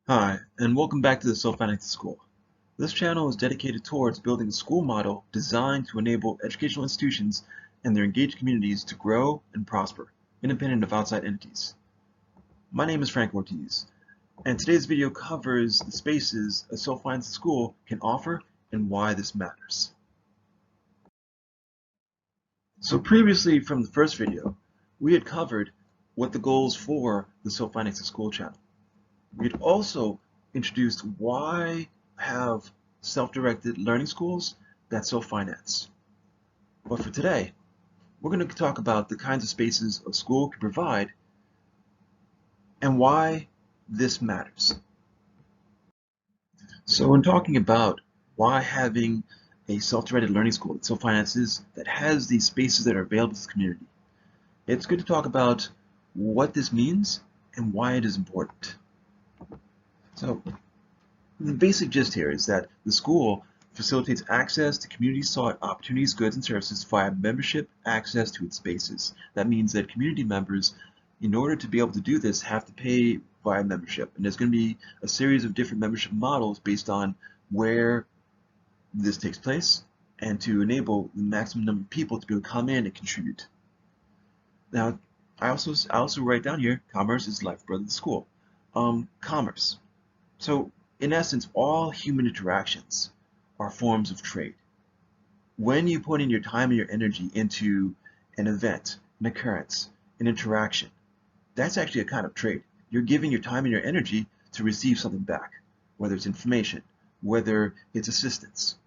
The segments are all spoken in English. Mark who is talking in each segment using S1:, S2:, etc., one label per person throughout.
S1: Hi, and welcome back to the Self-Financed School. This channel is dedicated towards building a school model designed to enable educational institutions and their engaged communities to grow and prosper, independent of outside entities. My name is Frank Ortiz, and today's video covers the spaces a self-financed school can offer and why this matters. So previously from the first video, we had covered what the goals for the Self-Financed School channel. We'd also introduced why have self-directed learning schools that self-finance. But for today, we're going to talk about the kinds of spaces a school can provide and why this matters. So when talking about why having a self-directed learning school that self-finances, that has these spaces that are available to the community, it's good to talk about what this means and why it is important. So the basic gist here is that the school facilitates access to community-sought opportunities, goods, and services via membership access to its spaces. That means that community members, in order to be able to do this, have to pay via membership. And there's going to be a series of different membership models based on where this takes place and to enable the maximum number of people to be able to come in and contribute. Now, I also write down here, commerce is the lifeblood of the school. Commerce. So in essence, all human interactions are forms of trade. When you put in your time and your energy into an event, an occurrence, an interaction, that's actually a kind of trade. You're giving your time and your energy to receive something back, whether it's information, whether it's assistance,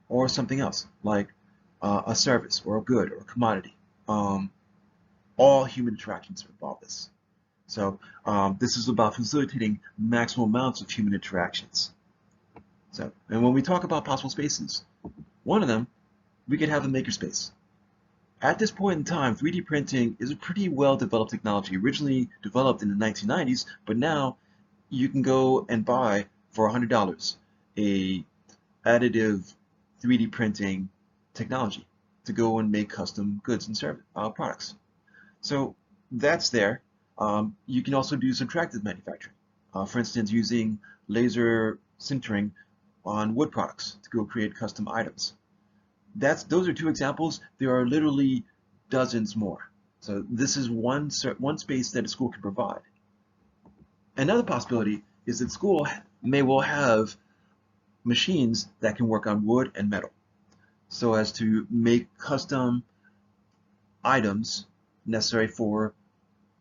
S1: or something else, like a service or a good or a commodity. All human interactions involve this. So this is about facilitating maximum amounts of human interactions. And when we talk about possible spaces, one of them, we could have a makerspace. At this point in time, 3D printing is a pretty well-developed technology, originally developed in the 1990s, but now you can go and buy for $100 a additive 3D printing technology to go and make custom goods and products. So that's there. You can also do subtractive manufacturing. For instance, using laser sintering on wood products to go create custom items. Those are two examples. There are literally dozens more. So this is one space that a school can provide. Another possibility is that school may well have machines that can work on wood and metal, so as to make custom items necessary for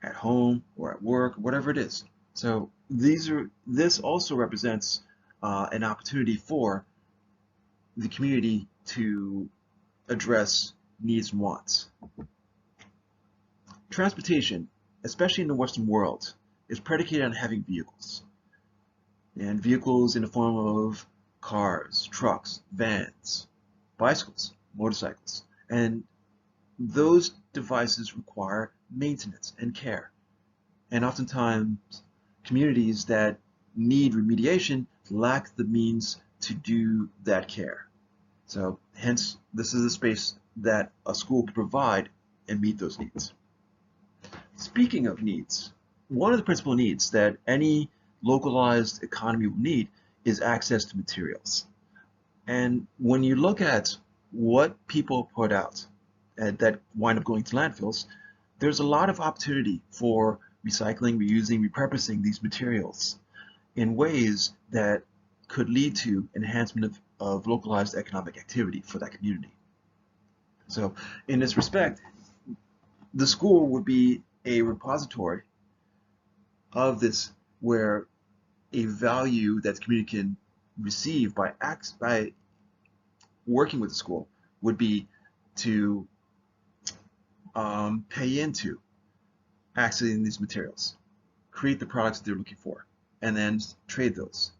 S1: at home or at work, whatever it is. So this also represents an opportunity for the community to address needs and wants. Transportation, especially in the Western world, is predicated on having vehicles. And vehicles in the form of cars, trucks, vans, bicycles, motorcycles. And those devices require maintenance and care. And oftentimes, communities that need remediation lack the means to do that care. So hence, this is a space that a school can provide and meet those needs. Speaking of needs, one of the principal needs that any localized economy will need is access to materials. And when you look at what people put out that wind up going to landfills, there's a lot of opportunity for recycling, reusing, repurposing these materials in ways that could lead to enhancement of localized economic activity for that community. So in this respect, the school would be a repository of this, where a value that the community can receive by working with the school would be to pay into accessing these materials, create the products that they're looking for, and then trade those.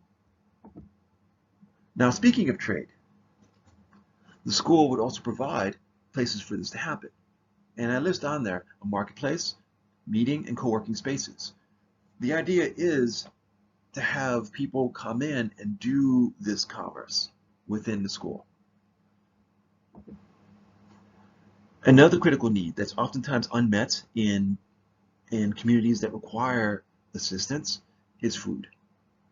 S1: Now, speaking of trade, the school would also provide places for this to happen. And I list on there a marketplace, meeting, and co-working spaces. The idea is to have people come in and do this commerce within the school. Another critical need that's oftentimes unmet in communities that require assistance is food.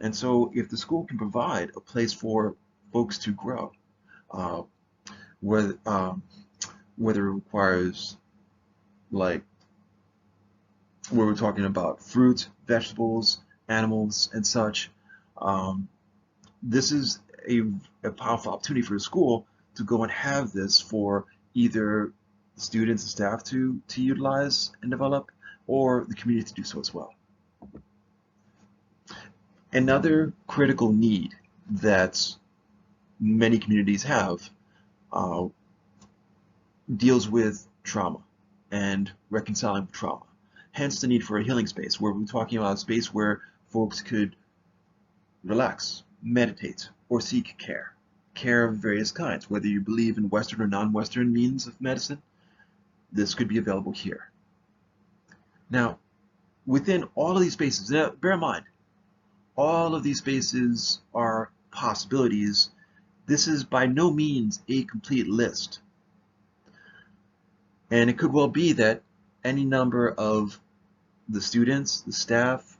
S1: And so if the school can provide a place for folks to grow, uh, whether, whether it requires, like, where we're talking about fruit, vegetables, animals, and such, um, this is a powerful opportunity for the school to go and have this for either students and staff to utilize and develop, or the community to do so as well. Another critical need that many communities have uh, deals with trauma and reconciling with trauma. Hence the need for a healing space, where we're talking about a space where folks could relax, meditate, or seek care. Care of various kinds, whether you believe in Western or non-Western means of medicine, this could be available here. Now, within all of these spaces, now bear in mind, all of these spaces are possibilities. This is by no means a complete list. And it could well be that any number of the students, the staff,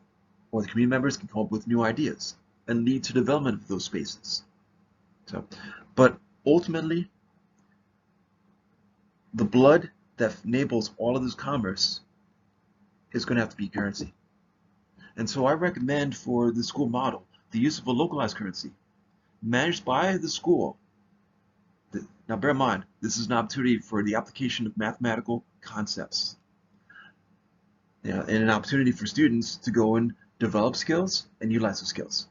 S1: or the community members can come up with new ideas and lead to development of those spaces. So, but ultimately, the blood that enables all of this commerce is going to have to be currency. And so I recommend for the school model the use of a localized currency managed by the school. Now bear in mind, this is an opportunity for the application of mathematical concepts. And an opportunity for students to go and develop skills and utilize those skills.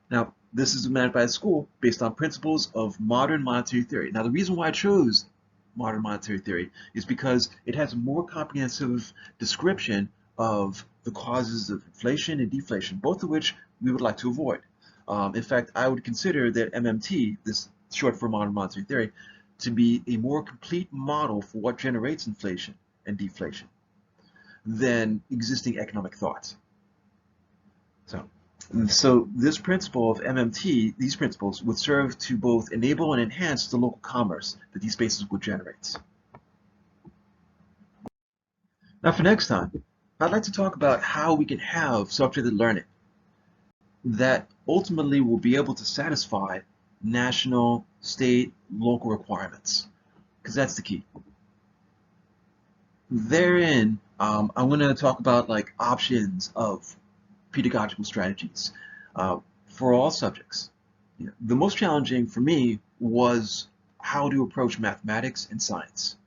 S1: Now, this is managed by the school based on principles of modern monetary theory. Now, the reason why I chose modern monetary theory is because it has a more comprehensive description of the causes of inflation and deflation, both of which we would like to avoid. In fact, I would consider that MMT, this short for modern monetary theory, to be a more complete model for what generates inflation and deflation than existing economic thought. So this principle of MMT, these principles would serve to both enable and enhance the local commerce that these spaces would generate. Now for next time, I'd like to talk about how we can have self-directed learning that ultimately will be able to satisfy national, state, local requirements, because that's the key. Therein, I'm going to talk about like options of pedagogical strategies for all subjects. The most challenging for me was how to approach mathematics and science.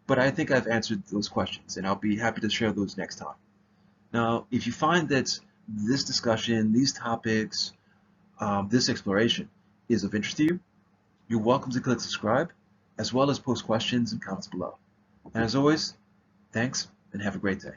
S1: But I think I've answered those questions, and I'll be happy to share those next time. Now, if you find that this discussion, these topics, this exploration is of interest to you, you're welcome to click subscribe, as well as post questions and comments below. And as always, thanks and have a great day.